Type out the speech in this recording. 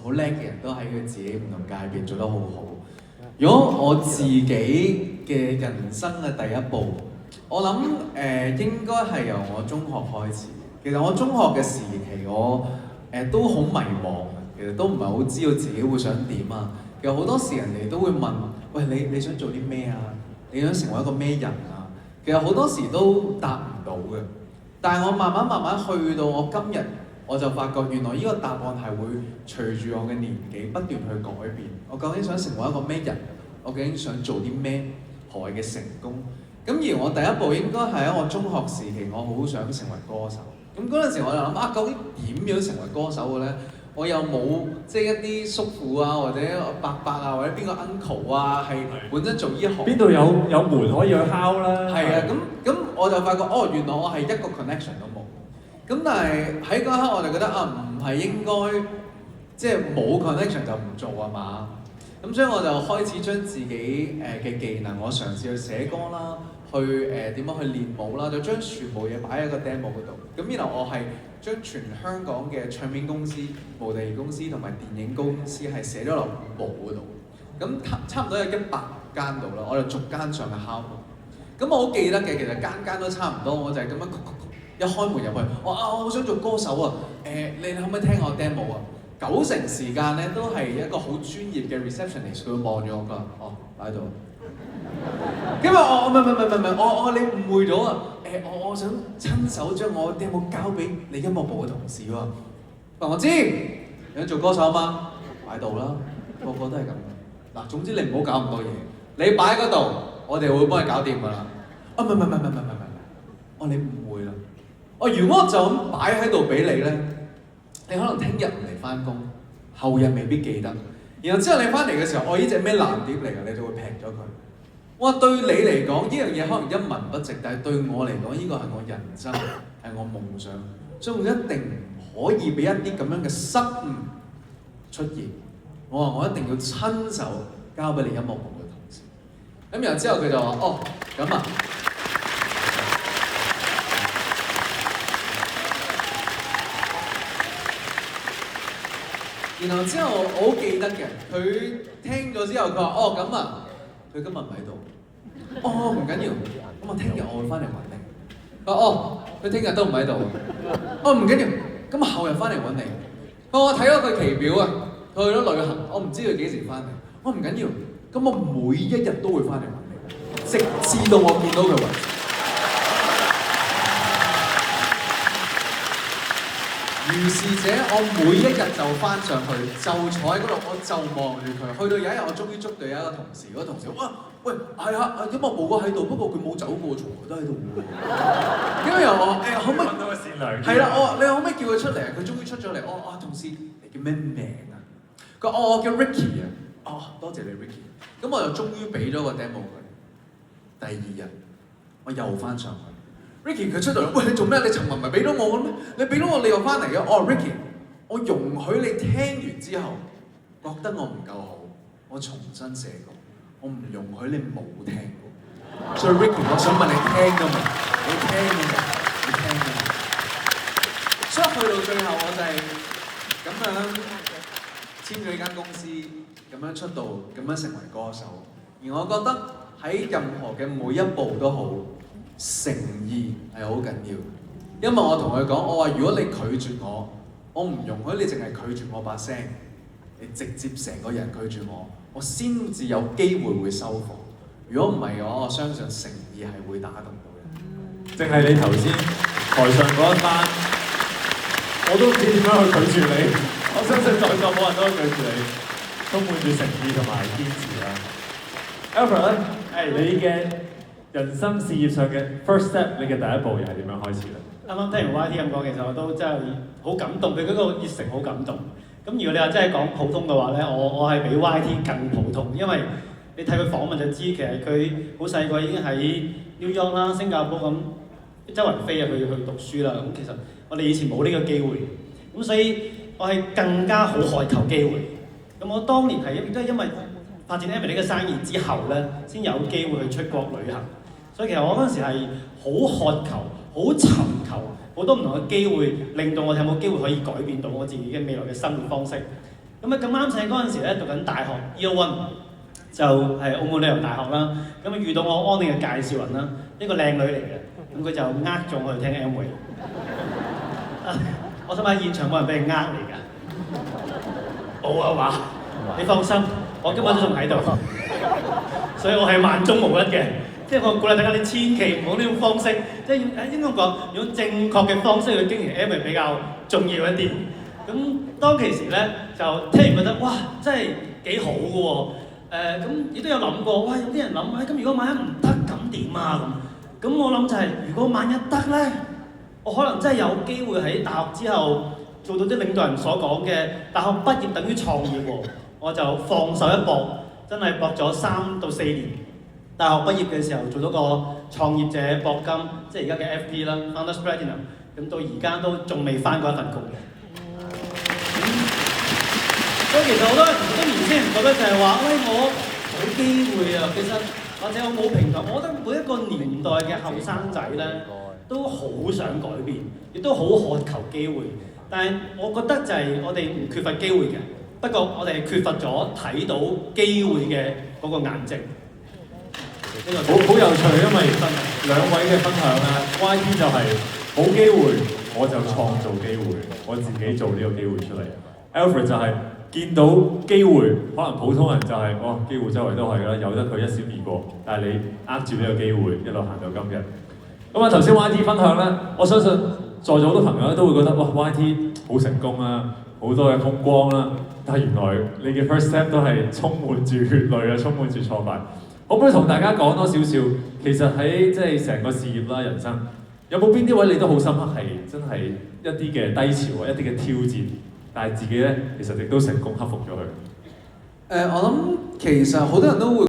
好叻嘅人都喺佢自己唔同界別做得好好。如果我自己嘅人生嘅第一步，我諗應該係由我中學開始。其實我中學嘅時期我都好迷茫，其實都唔係好知道自己會想點啊。其實好多時人哋都會問：喂，你想做啲咩啊？你想成為一個咩人啊？其實好多時都答唔到嘅。但係我慢慢去到我今日，我就發覺原來呢個答案係會隨住我嘅年紀不斷去改變。我究竟想成為一個咩人？我究竟想做啲咩？何謂嘅成功？咁而我第一步應該係喺我中學時期，我好想成為歌手。咁嗰陣時我就諗究竟點樣成為歌手嘅咧？我又冇即係一啲叔父啊，或者伯伯啊，或者邊個 uncle 啊，係本身做呢行。邊度有門可以去敲啦？係啊，咁我就發覺原來我係一個 connection 都冇。咁但係喺嗰一刻我就覺得唔係應該即係冇 connection 就唔做啊嘛。咁所以我就開始將自己嘅技能，我嘗試去寫歌啦，去點樣去練舞啦，就將全部嘢擺喺個 demo 嗰度。咁然後我係將全香港嘅唱片公司、模特兒公司同埋電影公司係寫咗落舞嗰度。咁差唔多有100間度啦，我就逐間上去敲門。咁我好記得嘅，其實間都差唔多，我就係咁樣一開門入去，我好想做歌手啊！你可唔可以聽我 demo 啊？90%時間咧都係一個好專業嘅 receptionist， 佢望住我講，擺喺度。因為我你誤會咗啊！我想親手將我 demo 交俾你音樂部嘅同事喎。我知，你想做歌手嘛？擺度啦，個個都係咁。嗱，總之你唔好搞咁多嘢，你擺喺嗰度，我哋會幫你搞掂㗎啦。唔係，你誤會啦。如果我就咁擺喺度俾你咧，你可能聽日唔嚟翻工，後日未必記得。然後之後你翻嚟嘅時候，呢隻咩爛碟嚟㗎？你就會劈咗佢。我話對你嚟講，呢樣嘢可能一文不值，但係對我嚟講，呢個係我人生，係我夢想，所以我一定唔可以俾一啲咁樣嘅失誤出現。我話我一定要親手交俾你音樂部嘅同事。咁然後之後佢就話：咁啊。然後之後我好記得嘅，佢聽咗之後佢話：咁啊。佢今日唔喺度，唔緊要，咁我聽日我會翻嚟揾你。佢聽日都唔喺度，唔緊要，咁我後日翻嚟揾你。我睇咗佢期表啊，佢去咗旅行，我唔知佢幾時翻嚟。唔緊要，咁我每一日都會翻嚟揾你，直至到我見到佢為止。如是者，我每一日就翻上去，就坐喺嗰度，我就望住佢。去到有一日，我終於捉到有一個同事，嗰個同事喂，係啊，音樂部嗰喺度，不過佢冇走過，從來都喺度喎。因為我可唔可以揾到個善良？係啦，你可唔可以叫佢出嚟啊？佢終於出咗嚟。同事，你叫咩名啊？佢話我叫 Ricky 啊。多謝你 Ricky。咁我就終於俾咗個 demo 佢。第二日，我又翻上去。Ricky 佢出到嚟，喂，你做咩？你尋日唔係俾咗我嘅咩？你俾咗我，你又翻嚟嘅。Ricky，我容許你聽完之後覺得我唔夠好，我重新寫過。我唔容許你冇聽過。所以 Ricky，我想問你聽咗未？你聽咗未？你聽咗未？所以去到最後，我就係咁樣簽咗呢間公司，咁樣出道，咁樣成為歌手。而我覺得喺任何嘅每一步都好。誠意係好緊要，因為我同佢講，我話如果你拒絕我，我唔容許你淨係拒絕我把聲，你直接成個人拒絕我，我先至有機會會收貨。如果唔係嘅話，我相信誠意係會打動到嘅。淨係你頭先台上嗰一班，我都唔知點樣去拒絕你。我相信在座冇人都拒絕你，充滿住誠意同埋堅持啦。Alfred 咧，你嘅人生事業上嘅 first step， 你嘅第一步又係點樣開始咧？啱啱聽完 YT 咁講，其實我都真係好感動，佢嗰個熱誠好感動。咁如果你話真係講普通嘅話咧，我係比 YT 更普通，因為你睇佢訪問就知，其實佢好細個已經喺 New York 啦、新加坡咁周圍飛啊去讀書啦。咁其實我哋以前冇呢個機會，咁所以我係更加好渴求機會。咁我當年係都係因為發展 Amway 呢個生意之後咧，先有機會去出國旅行。所以其實我嗰陣時係好渴求、好尋求好多唔同嘅機會，令到我哋有冇機會可以改變到我自己嘅未來嘅生活方式。咁咁啊咁啱請嗰陣時咧讀緊大學 Year One，就係澳門旅遊大學啦。咁啊遇到我安利嘅介紹人啦，一個靚女嚟嘅，咁佢就咗我哋聽 Amway。我想問現場冇人俾你你㗎？冇啊嘛？你放心，我今晚都仲喺度，所以我係萬中無一嘅。即係我鼓勵大家，你千祈唔好呢種方式，即係應該講用正確嘅方式去經營 Amway 比較重要一啲。咁當其時咧就聽完覺得哇，真係幾好嘅喎。咁亦都有諗過，哇！有啲人諗，咁如果萬一唔得咁點啊咁我諗就係，如果萬一得咧，我可能真係有機會喺大學之後做到啲領導人所講嘅，大學畢業等於創業喎。我就放手一搏，真係搏咗3到4年。大學畢業嘅時候做到個創業者搏金，即係而家嘅 FP 啦 ，Founders Platinum。咁到而家都仲未返過一份工嘅。所以其實好多年輕人覺得就係話，喂，我冇機會啊，其實或者我冇平台。我覺得每一個年代嘅後生仔咧，都好想改變，亦都好渴求機會。但係我覺得就係我哋唔缺乏機會嘅，不過我哋缺乏咗睇到機會嘅嗰個眼睛。好有趣，因為兩位嘅分享啦 ，YT 就係冇機會我就創造機會，我自己做呢個機會出嚟。Alfred 就係見到機會，可能普通人就係機會周圍都係㗎啦，由得佢一閃而過。但係你握住呢個機會，一路行到今日。咁啊頭先 YT 分享咧，我相信在座好多朋友咧都會覺得哇 YT 好成功啊，好多嘅風光啦。但係原來你嘅 first step 都係充滿住血淚啊，充滿住挫敗。可唔可以同大家講多少少？其實喺即係成個事業啦、人生，有冇邊啲位你都好深刻係真係一啲嘅低潮啊、一啲嘅挑戰，但係自己咧其實亦都成功克服咗佢？我諗其實好多人都會。